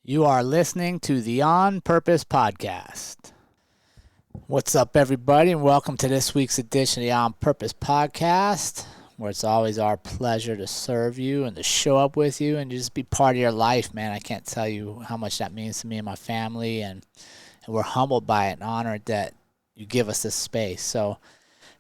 You are listening to the On Purpose Podcast. What's up, everybody, and welcome to this week's edition of the On Purpose Podcast, where it's always our pleasure to serve you and to show up with you and just be part of your life, man. I can't tell you how much that means to me and my family, and we're humbled by it and honored that you give us this space. So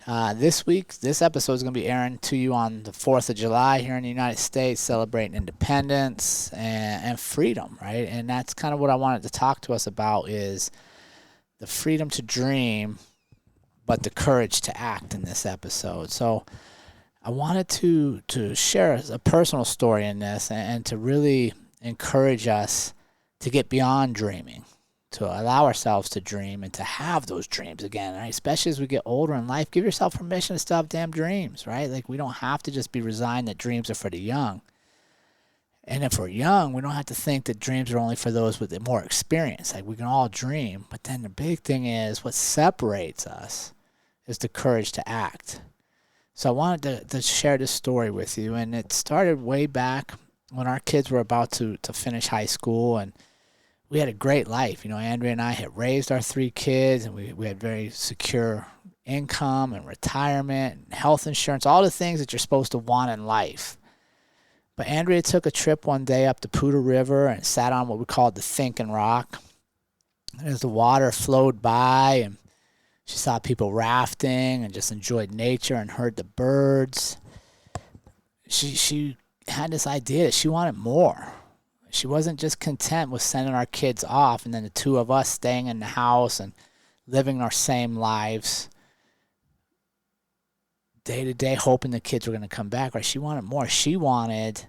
this episode is going to be airing to you on the 4th of July here in the United States, celebrating independence and freedom, right? And that's kind of what I wanted to talk to us about, is the freedom to dream, but the courage to act in this episode. So I wanted to share a personal story in this and to really encourage us to get beyond dreaming, to allow ourselves to dream and to have those dreams again, right? Especially as we get older in life. Give yourself permission to still have damn dreams, right? Like, we don't have to just be resigned that dreams are for the young. And if we're young, we don't have to think that dreams are only for those with more experience. Like, we can all dream, but then the big thing is what separates us is the courage to act. So I wanted to share this story with you, and it started way back when our kids were about to finish high school, and we had a great life. You know, Andrea and I had raised our 3 kids, and we had very secure income and retirement and health insurance, all the things that you're supposed to want in life. But Andrea took a trip one day up the Poudre River and sat on what we called the Thinking Rock. And as the water flowed by, and she saw people rafting and just enjoyed nature and heard the birds, she had this idea that she wanted more. She wasn't just content with sending our kids off and then the 2 of us staying in the house and living our same lives day to day, hoping the kids were going to come back. Right? She wanted more. She wanted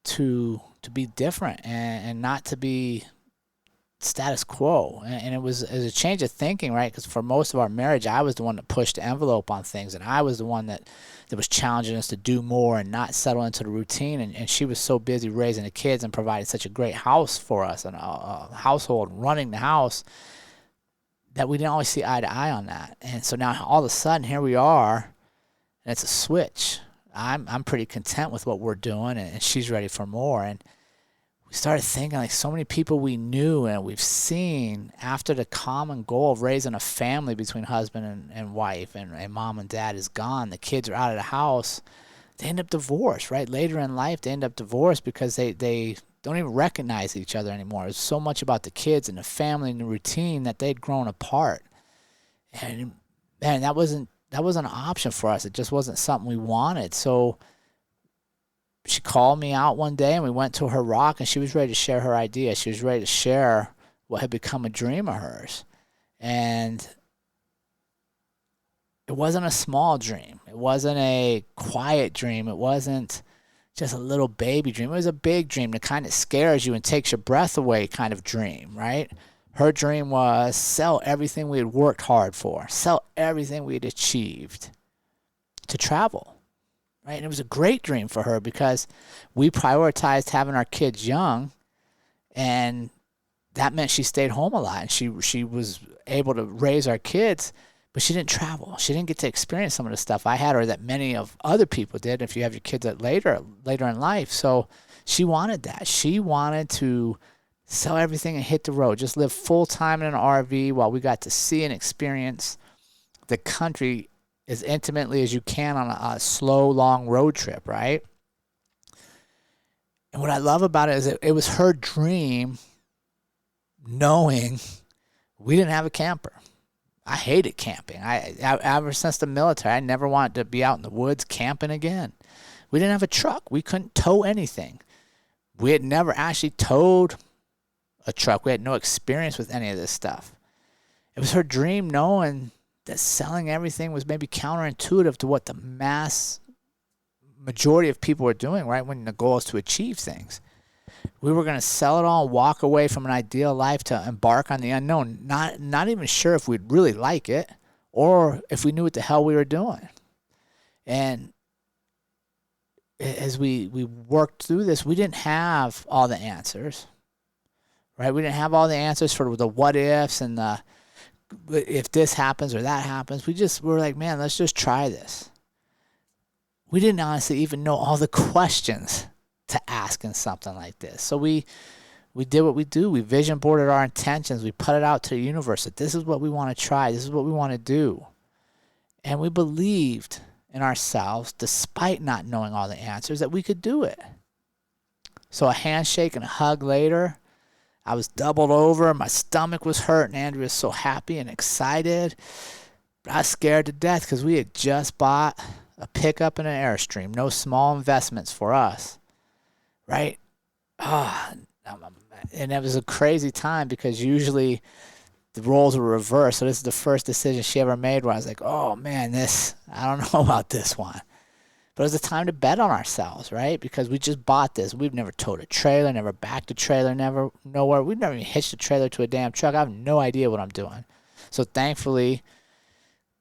to be different and not to be status quo. And it was a change of thinking, right? Because for most of our marriage, I was the one that pushed the envelope on things, and I was the one that was challenging us to do more and not settle into the routine. And she was so busy raising the kids and providing such a great house for us and a household, running the house, that we didn't always see eye to eye on that. And so now all of a sudden, here we are, and it's a switch. I'm pretty content with what we're doing, and she's ready for more. And we started thinking, like, so many people we knew and we've seen, after the common goal of raising a family between husband and wife and mom and dad is gone, the kids are out of the house, they end up divorced, right? Later in life, they end up divorced because they don't even recognize each other anymore. It's so much about the kids and the family and the routine that they'd grown apart. And man, that wasn't an option for us. It just wasn't something we wanted. So she called me out one day, and we went to her rock, and she was ready to share her idea. She was ready to share what had become a dream of hers. And it wasn't a small dream. It wasn't a quiet dream. It wasn't just a little baby dream. It was a big dream, the kind that scares you and takes your breath away kind of dream, right? Her dream was sell everything we had worked hard for, sell everything we had achieved to travel. Right? And it was a great dream for her because we prioritized having our kids young, and that meant she stayed home a lot. And she was able to raise our kids, but she didn't travel. She didn't get to experience some of the stuff I had, or that many of other people did if you have your kids later in life. So she wanted that. She wanted to sell everything and hit the road, just live full-time in an RV while we got to see and experience the country as intimately as you can on a slow, long road trip, right? And what I love about it is it was her dream, knowing we didn't have a camper. I hated camping. I ever since the military, I never wanted to be out in the woods camping again. We didn't have a truck. We couldn't tow anything. We had never actually towed a truck. We had no experience with any of this stuff. It was her dream, knowing that selling everything was maybe counterintuitive to what the mass majority of people were doing, right? When the goal is to achieve things. We were going to sell it all and walk away from an ideal life to embark on the unknown, not even sure if we'd really like it or if we knew what the hell we were doing. And as we worked through this, we didn't have all the answers, right? We didn't have all the answers for the what ifs and the if this happens or that happens. We were like, man, let's just try this. We didn't honestly even know all the questions to ask in something like this. So we We did what we do. We vision boarded our intentions. We put it out to the universe that this is what we want to try. This is what we want to do. And we believed in ourselves, despite not knowing all the answers, that we could do it. So a handshake and a hug later, I was doubled over. My stomach was hurt, and Andrea was so happy and excited. But I was scared to death because we had just bought a pickup and an Airstream. No small investments for us, right? And it was a crazy time because usually the roles were reversed. So this is the first decision she ever made where I was like, oh, man, I don't know about this one. But it was a time to bet on ourselves, right? Because we just bought this. We've never towed a trailer, never backed a trailer, never nowhere. We've never even hitched a trailer to a damn truck. I have no idea what I'm doing. So thankfully,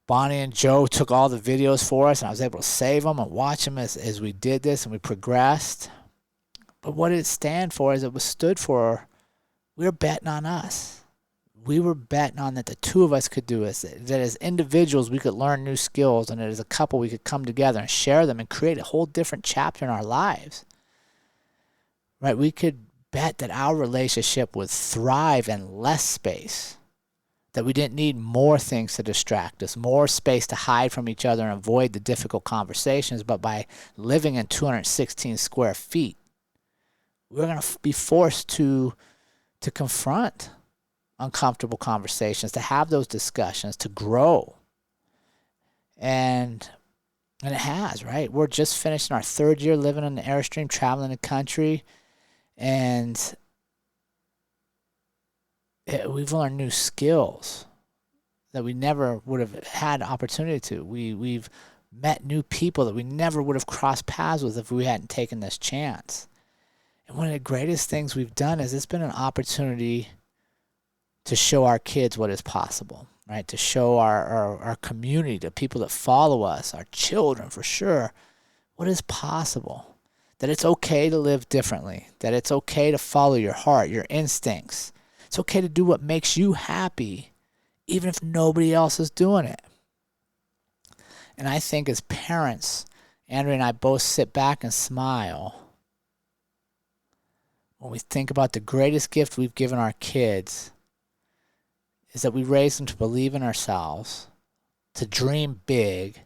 Bonnie and Joe took all the videos for us, and I was able to save them and watch them as we did this and we progressed. But what did it stand for is stood for we were betting on us. We were betting on that the two of us could do this, that as individuals we could learn new skills, and that as a couple we could come together and share them and create a whole different chapter in our lives. Right? We could bet that our relationship would thrive in less space, that we didn't need more things to distract us, more space to hide from each other and avoid the difficult conversations, but by living in 216 square feet, we're going to be forced to confront uncomfortable conversations, to have those discussions, to grow. And it has, right? We're just finishing our third year living on the Airstream, traveling the country, and we've learned new skills that we never would have had opportunity to. We've met new people that we never would have crossed paths with if we hadn't taken this chance. And one of the greatest things we've done is it's been an opportunity to show our kids what is possible, right? To show our community, the people that follow us, our children for sure, what is possible. That it's okay to live differently. That it's okay to follow your heart, your instincts. It's okay to do what makes you happy, even if nobody else is doing it. And I think as parents, Andrea and I both sit back and smile when we think about the greatest gift we've given our kids is that we raise them to believe in ourselves, to dream big,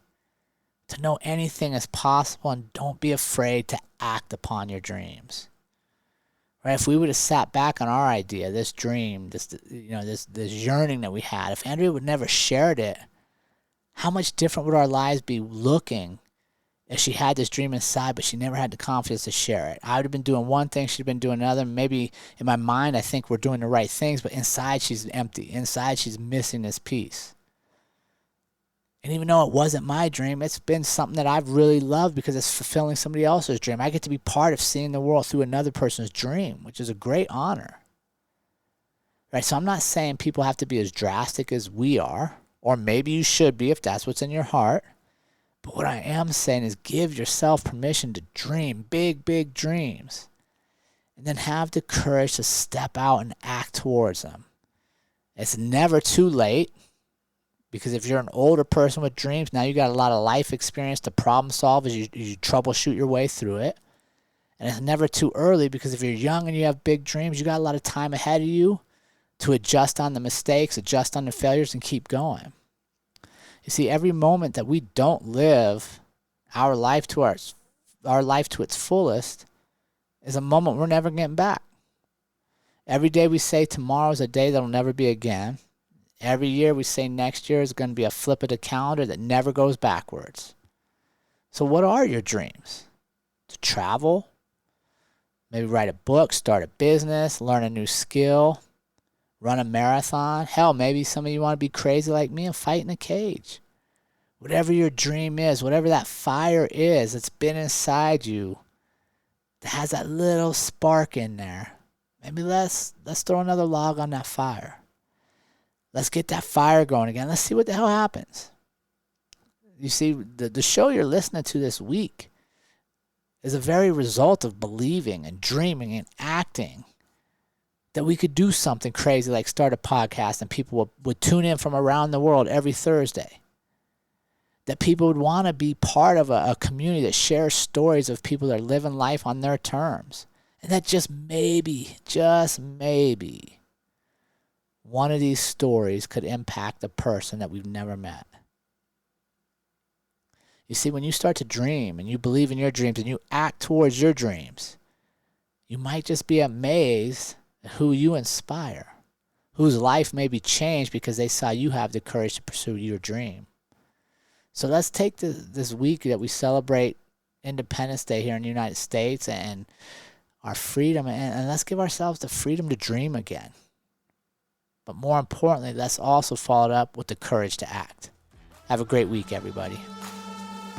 to know anything is possible, and don't be afraid to act upon your dreams. Right? If we would have sat back on our idea, this dream, this yearning that we had, if Andrea would never shared it, how much different would our lives be looking if she had this dream inside, but she never had the confidence to share it? I would have been doing one thing, she'd been doing another. Maybe in my mind, I think we're doing the right things, but inside she's empty. Inside she's missing this piece. And even though it wasn't my dream, it's been something that I've really loved because it's fulfilling somebody else's dream. I get to be part of seeing the world through another person's dream, which is a great honor. Right? So I'm not saying people have to be as drastic as we are, or maybe you should be if that's what's in your heart. But what I am saying is give yourself permission to dream big, big dreams. And then have the courage to step out and act towards them. It's never too late. Because if you're an older person with dreams, now you got a lot of life experience to problem solve as you troubleshoot your way through it. And it's never too early because if you're young and you have big dreams, you got a lot of time ahead of you to adjust on the mistakes, adjust on the failures, and keep going. You see, every moment that we don't live our life to its fullest is a moment we're never getting back. Every day we say tomorrow is a day that'll never be again. Every year we say next year is going to be a flip of the calendar that never goes backwards. So what are your dreams? To travel? Maybe write a book, start a business, learn a new skill, run a marathon. Hell, maybe some of you want to be crazy like me and fight in a cage. Whatever your dream is, whatever that fire is that's been inside you, that has that little spark in there, maybe let's throw another log on that fire. Let's get that fire going again. Let's see what the hell happens. You see, the show you're listening to this week is a very result of believing and dreaming and acting that we could do something crazy like start a podcast and people would tune in from around the world every Thursday. That people would want to be part of a community that shares stories of people that are living life on their terms And that just maybe, one of these stories could impact a person that we've never met. You see, when you start to dream and you believe in your dreams and you act towards your dreams, you might just be amazed at who you inspire, whose life may be changed because they saw you have the courage to pursue your dream. So let's take this week that we celebrate Independence Day here in the United States and our freedom, and let's give ourselves the freedom to dream again. But more importantly, let's also follow it up with the courage to act. Have a great week, everybody.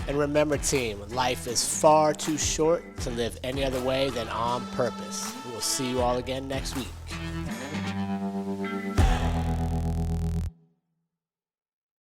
And remember, team, life is far too short to live any other way than on purpose. We will see you all again next week.